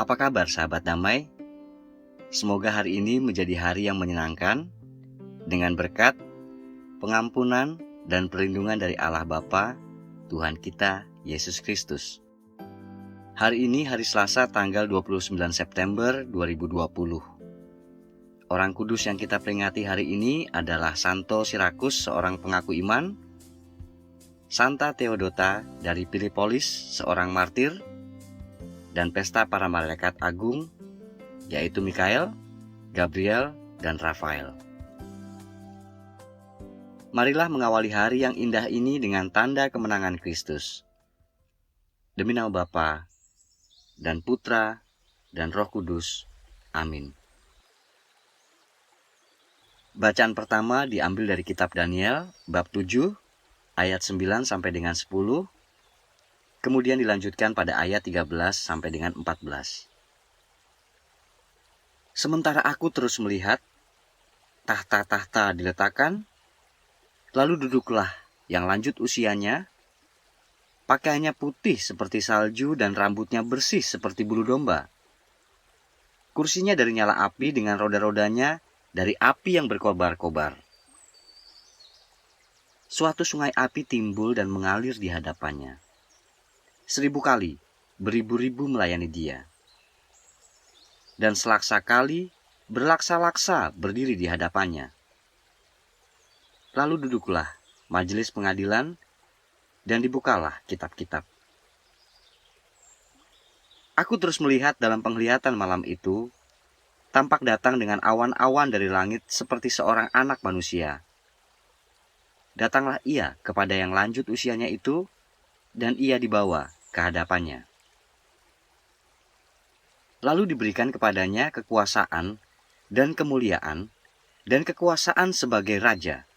Apa kabar sahabat damai? Semoga hari ini menjadi hari yang menyenangkan dengan berkat, pengampunan, dan perlindungan dari Allah Bapa, Tuhan kita, Yesus Kristus. Hari ini hari Selasa tanggal 29 September 2020. Orang kudus yang kita peringati hari ini adalah Santo Sirakus, seorang pengaku iman, Santa Theodota dari Pilipolis, seorang martir, dan pesta para malaikat agung, yaitu Mikael, Gabriel, dan Rafael. Marilah mengawali hari yang indah ini dengan tanda kemenangan Kristus. Demi nama Bapa dan Putra dan Roh Kudus. Amin. Bacaan pertama diambil dari kitab Daniel, bab 7, ayat 9 sampai dengan 10, kemudian dilanjutkan pada ayat 13 sampai dengan 14. Sementara aku terus melihat, tahta-tahta diletakkan, lalu duduklah yang lanjut usianya, pakaiannya putih seperti salju dan rambutnya bersih seperti bulu domba. Kursinya dari nyala api dengan roda-rodanya dari api yang berkobar-kobar. Suatu sungai api timbul dan mengalir di hadapannya. 1000 kali, beribu-ribu melayani dia. Dan selaksa kali, berlaksa-laksa berdiri di hadapannya. Lalu duduklah majelis pengadilan, dan dibukalah kitab-kitab. Aku terus melihat dalam penglihatan malam itu, tampak datang dengan awan-awan dari langit seperti seorang anak manusia. Datanglah ia kepada yang lanjut usianya itu, dan ia dibawa ke hadapannya. Lalu diberikan kepadanya kekuasaan dan kemuliaan dan kekuasaan sebagai raja.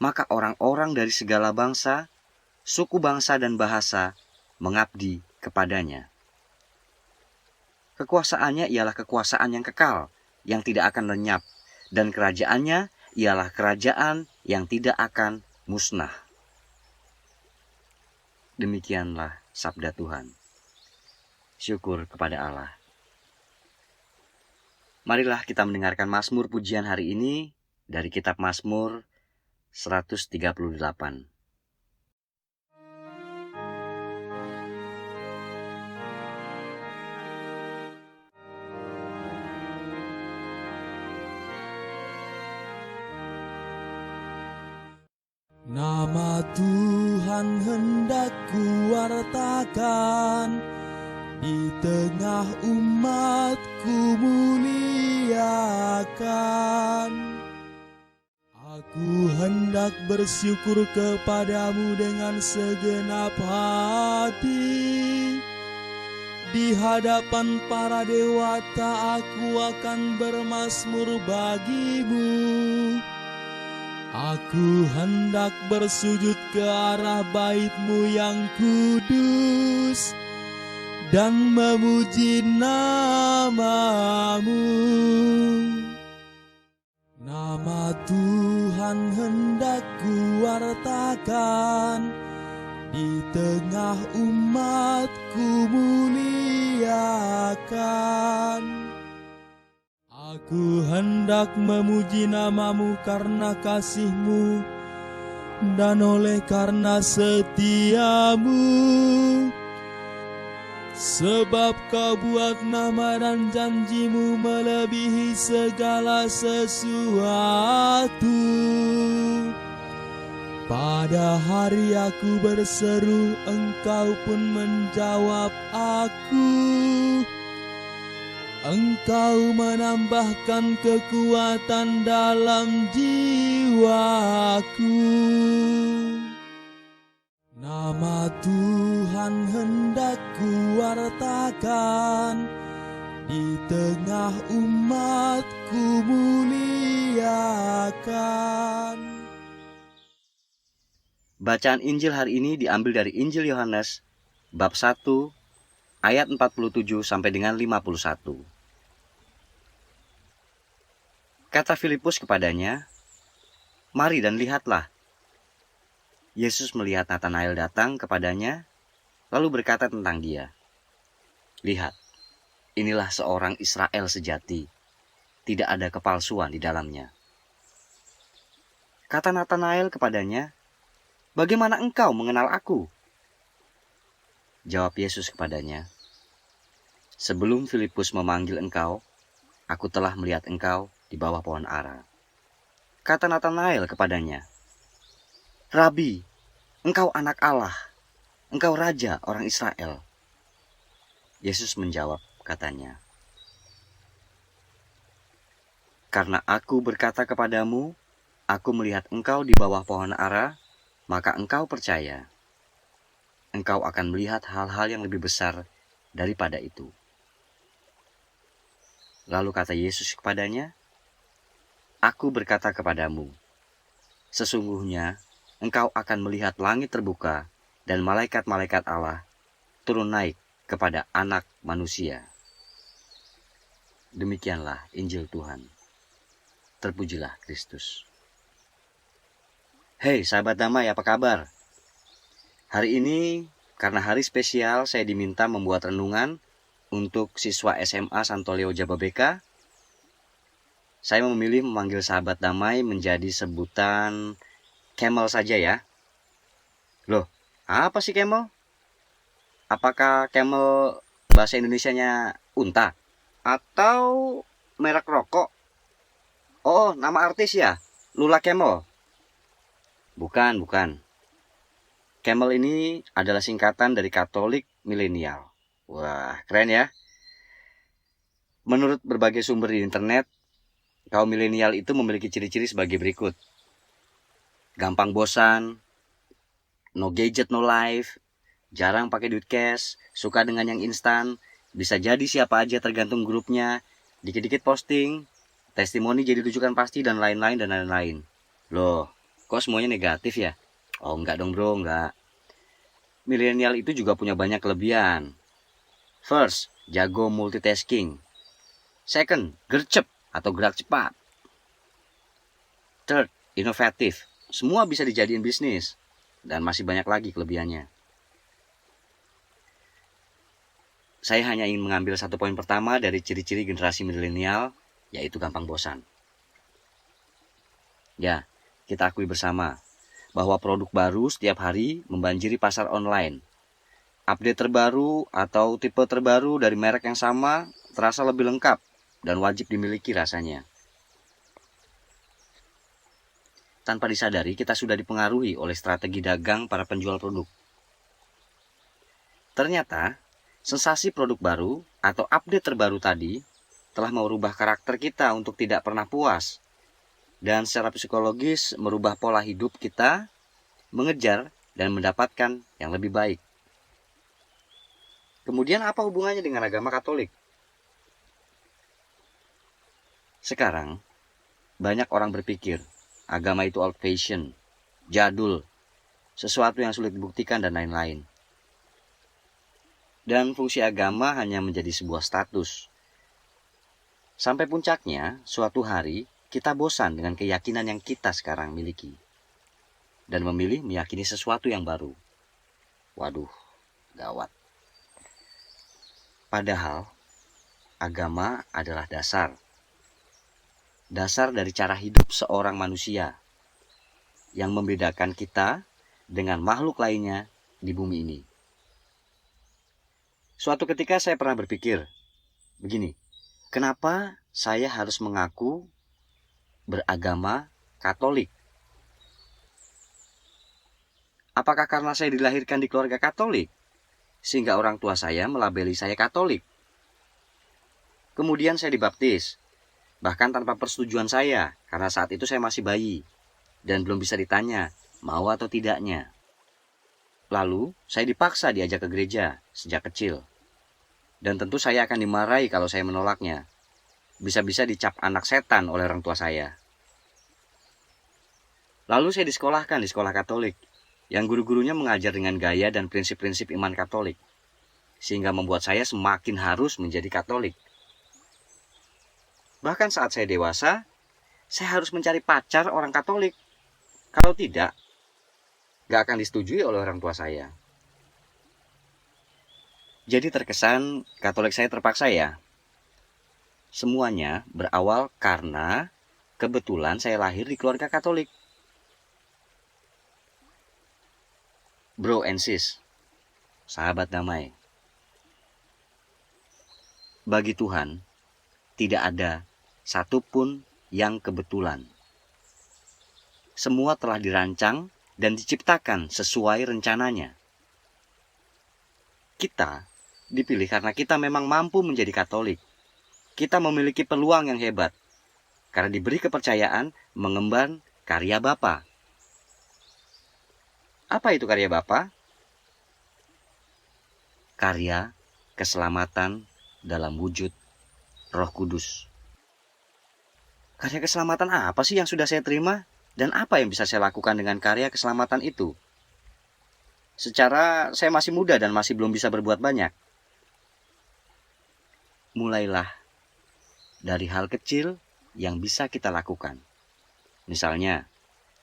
Maka orang-orang dari segala bangsa, suku bangsa dan bahasa mengabdi kepadanya. Kekuasaannya ialah kekuasaan yang kekal, yang tidak akan lenyap, dan kerajaannya ialah kerajaan yang tidak akan musnah. Demikianlah sabda Tuhan. Syukur kepada Allah. Marilah kita mendengarkan Mazmur pujian hari ini dari kitab Mazmur 138. Nama Tuhan hendak kuwartakan, di tengah umatku muliakan. Aku hendak bersyukur kepadamu dengan segenap hati. Di hadapan para dewata aku akan bermazmur bagimu. Aku hendak bersujud ke arah bait-Mu yang kudus dan memuji nama-Mu. Nama Tuhan hendak kuwartakan, di tengah umatku muliakan. Aku hendak memuji nama-Mu karena kasih-Mu dan oleh karena setia-Mu. Sebab Kau buat nama dan janji-Mu melebihi segala sesuatu. Pada hari aku berseru, Engkau pun menjawab aku. Engkau menambahkan kekuatan dalam jiwaku. Nama Tuhan hendak kuwartakan, di tengah umatku muliakan. Bacaan Injil hari ini diambil dari Injil Yohanes, bab 1, ayat 47 sampai dengan 51. Kata Filipus kepadanya, "Mari dan lihatlah." Yesus melihat Natanael datang kepadanya, lalu berkata tentang dia, Lihat, inilah seorang Israel sejati. Tidak ada kepalsuan di dalamnya. Kata Nathanael kepadanya, "Bagaimana engkau mengenal aku?" Jawab Yesus kepadanya, "Sebelum Filipus memanggil engkau, aku telah melihat engkau di bawah pohon ara." Kata Nathanael kepadanya, "Rabi, engkau anak Allah, engkau raja orang Israel." Yesus menjawab katanya, "Karena aku berkata kepadamu, aku melihat engkau di bawah pohon ara, maka engkau percaya. Engkau akan melihat hal-hal yang lebih besar daripada itu." Lalu kata Yesus kepadanya, "Aku berkata kepadamu, sesungguhnya engkau akan melihat langit terbuka dan malaikat-malaikat Allah turun naik kepada Anak Manusia." Demikianlah Injil Tuhan. Terpujilah Kristus. Hei sahabat damai, apa kabar? Hari ini, karena hari spesial, saya diminta membuat renungan untuk siswa SMA Santo Leo Jababeka. Saya memilih memanggil sahabat damai menjadi sebutan Camel saja ya. Loh, apa sih Camel? Apakah Camel bahasa Indonesianya unta? Atau merek rokok? Oh, nama artis ya? Lula Camel? Bukan. Camel ini adalah singkatan dari Katolik Milenial. Wah, keren ya. Menurut berbagai sumber di internet, kaum milenial itu memiliki ciri-ciri sebagai berikut. Gampang bosan, no gadget no life, jarang pakai duit cash, suka dengan yang instan, bisa jadi siapa aja tergantung grupnya, dikit-dikit posting, testimoni jadi rujukan pasti, dan lain-lain. Loh, kok semuanya negatif ya? Oh, enggak dong bro, enggak. Milenial itu juga punya banyak kelebihan. First, jago multitasking. Second, gercep atau gerak cepat. Third, inovatif. Semua bisa dijadiin bisnis. Dan masih banyak lagi kelebihannya. Saya hanya ingin mengambil satu poin pertama dari ciri-ciri generasi milenial, yaitu gampang bosan. Ya, kita akui bersama bahwa produk baru setiap hari membanjiri pasar online. Update terbaru atau tipe terbaru dari merek yang sama terasa lebih lengkap dan wajib dimiliki rasanya. Tanpa disadari, kita sudah dipengaruhi oleh strategi dagang para penjual produk. Ternyata, sensasi produk baru atau update terbaru tadi telah merubah karakter kita untuk tidak pernah puas, dan secara psikologis merubah pola hidup kita mengejar dan mendapatkan yang lebih baik. Kemudian apa hubungannya dengan agama Katolik? Sekarang, banyak orang berpikir agama itu old fashion, jadul, sesuatu yang sulit dibuktikan dan lain-lain. Dan fungsi agama hanya menjadi sebuah status. Sampai puncaknya, suatu hari kita bosan dengan keyakinan yang kita sekarang miliki dan memilih meyakini sesuatu yang baru. Waduh, gawat. Padahal, agama adalah dasar dari cara hidup seorang manusia yang membedakan kita dengan makhluk lainnya di bumi ini. Suatu ketika saya pernah berpikir, begini, kenapa saya harus mengaku beragama Katolik? Apakah karena saya dilahirkan di keluarga Katolik, sehingga orang tua saya melabeli saya Katolik? Kemudian saya dibaptis, bahkan tanpa persetujuan saya, karena saat itu saya masih bayi, dan belum bisa ditanya, mau atau tidaknya. Lalu, saya dipaksa diajak ke gereja, sejak kecil. Dan tentu saya akan dimarahi kalau saya menolaknya. Bisa-bisa dicap anak setan oleh orang tua saya. Lalu saya disekolahkan di sekolah Katolik, yang guru-gurunya mengajar dengan gaya dan prinsip-prinsip iman Katolik, sehingga membuat saya semakin harus menjadi Katolik. Bahkan saat saya dewasa, saya harus mencari pacar orang Katolik. Kalau tidak, gak akan disetujui oleh orang tua saya. Jadi terkesan Katolik saya terpaksa ya. Semuanya berawal karena kebetulan saya lahir di keluarga Katolik. Bro and sis, sahabat damai. Bagi Tuhan, tidak ada satupun yang kebetulan. Semua telah dirancang dan diciptakan sesuai rencananya. Kita dipilih karena kita memang mampu menjadi Katolik. Kita memiliki peluang yang hebat karena diberi kepercayaan mengemban karya Bapa. Apa itu karya Bapa? Karya keselamatan dalam wujud Roh Kudus. Karya keselamatan apa sih yang sudah saya terima? Dan apa yang bisa saya lakukan dengan karya keselamatan itu? Secara saya masih muda dan masih belum bisa berbuat banyak. Mulailah dari hal kecil yang bisa kita lakukan. Misalnya,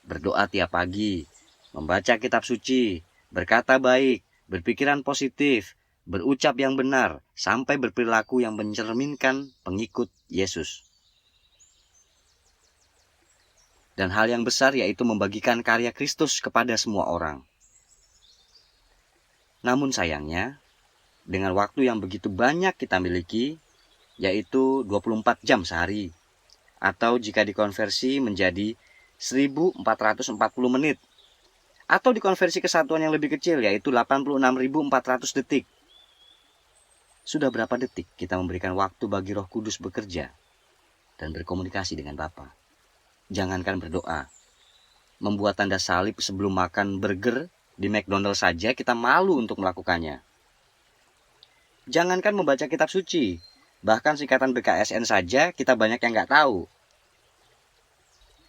berdoa tiap pagi, membaca kitab suci, berkata baik, berpikiran positif, berucap yang benar, sampai berperilaku yang mencerminkan pengikut Yesus. Dan hal yang besar yaitu membagikan karya Kristus kepada semua orang. Namun sayangnya, dengan waktu yang begitu banyak kita miliki, yaitu 24 jam sehari, atau jika dikonversi menjadi 1440 menit, atau dikonversi ke satuan yang lebih kecil, yaitu 86.400 detik. Sudah berapa detik kita memberikan waktu bagi Roh Kudus bekerja dan berkomunikasi dengan Bapa? Jangankan berdoa, membuat tanda salib sebelum makan burger di McDonald's saja kita malu untuk melakukannya. Jangankan membaca kitab suci, bahkan singkatan BKSN saja kita banyak yang nggak tahu.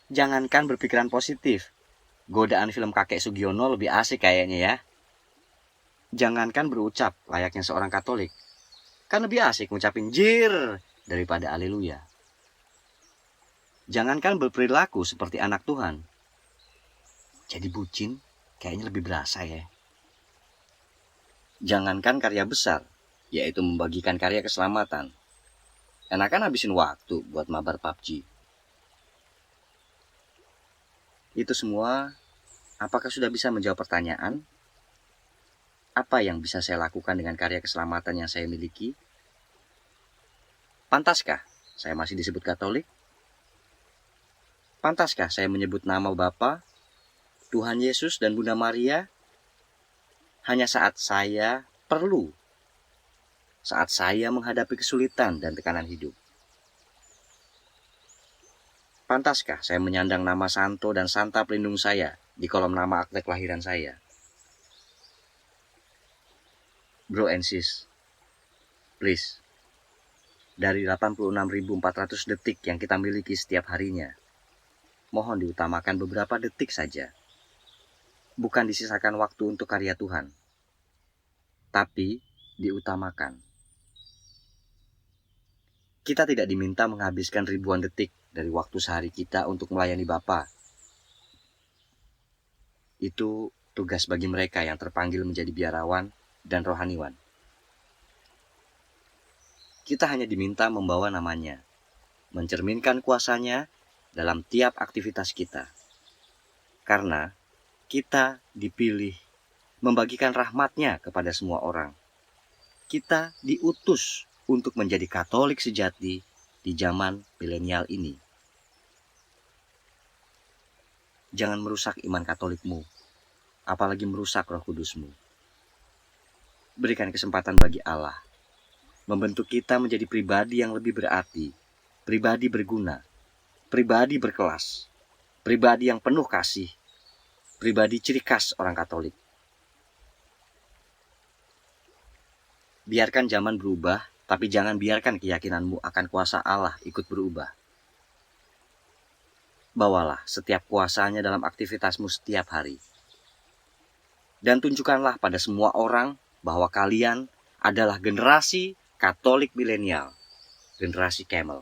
Jangankan berpikiran positif, godaan film Kakek Sugiono lebih asik kayaknya ya. Jangankan berucap layaknya seorang Katolik, kan lebih asik ngucapin jir daripada haleluya. Jangankan berperilaku seperti anak Tuhan, jadi bucin kayaknya lebih berasa ya. Jangankan karya besar, yaitu membagikan karya keselamatan. Enakan habisin waktu buat mabar PUBG. Itu semua, apakah sudah bisa menjawab pertanyaan? Apa yang bisa saya lakukan dengan karya keselamatan yang saya miliki? Pantaskah saya masih disebut Katolik? Pantaskah saya menyebut nama Bapa, Tuhan Yesus dan Bunda Maria hanya saat saya perlu, saat saya menghadapi kesulitan dan tekanan hidup? Pantaskah saya menyandang nama Santo dan Santa pelindung saya di kolom nama akte kelahiran saya? Bro and sis, please, dari 86.400 detik yang kita miliki setiap harinya, mohon diutamakan beberapa detik saja. Bukan disisakan waktu untuk karya Tuhan, tapi diutamakan. Kita tidak diminta menghabiskan ribuan detik dari waktu sehari kita untuk melayani Bapa. Itu tugas bagi mereka yang terpanggil menjadi biarawan dan rohaniwan. Kita hanya diminta membawa namanya, mencerminkan kuasanya dalam tiap aktivitas kita. Karena kita dipilih membagikan rahmat-Nya kepada semua orang. Kita diutus untuk menjadi Katolik sejati di zaman milenial ini. Jangan merusak iman Katolikmu, apalagi merusak Roh Kudusmu. Berikan kesempatan bagi Allah membentuk kita menjadi pribadi yang lebih berarti, pribadi berguna, pribadi berkelas, pribadi yang penuh kasih, pribadi ciri khas orang Katolik. Biarkan zaman berubah, tapi jangan biarkan keyakinanmu akan kuasa Allah ikut berubah. Bawalah setiap kuasanya dalam aktivitasmu setiap hari. Dan tunjukkanlah pada semua orang bahwa kalian adalah generasi Katolik milenial, generasi Camel.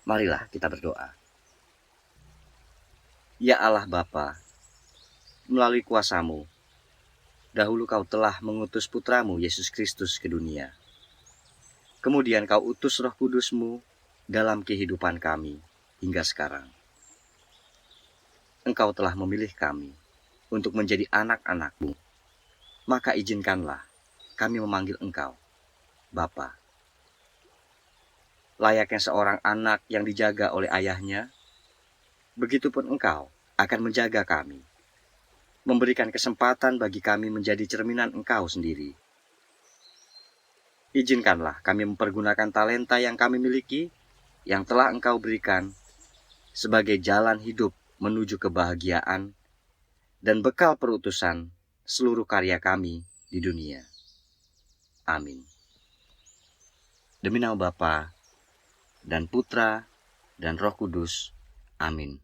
Marilah kita berdoa. Ya Allah Bapa, melalui kuasa-Mu, dahulu Kau telah mengutus Putramu Yesus Kristus ke dunia. Kemudian Kau utus Roh Kudus-Mu dalam kehidupan kami hingga sekarang. Engkau telah memilih kami untuk menjadi anak-anak-Mu. Maka izinkanlah kami memanggil Engkau, Bapa. Layaknya seorang anak yang dijaga oleh ayahnya, begitupun Engkau akan menjaga kami, memberikan kesempatan bagi kami menjadi cerminan Engkau sendiri. Izinkanlah kami mempergunakan talenta yang kami miliki, yang telah Engkau berikan, sebagai jalan hidup menuju kebahagiaan dan bekal perutusan seluruh karya kami di dunia. Amin. Demi nama Bapa dan Putra dan Roh Kudus. Amin.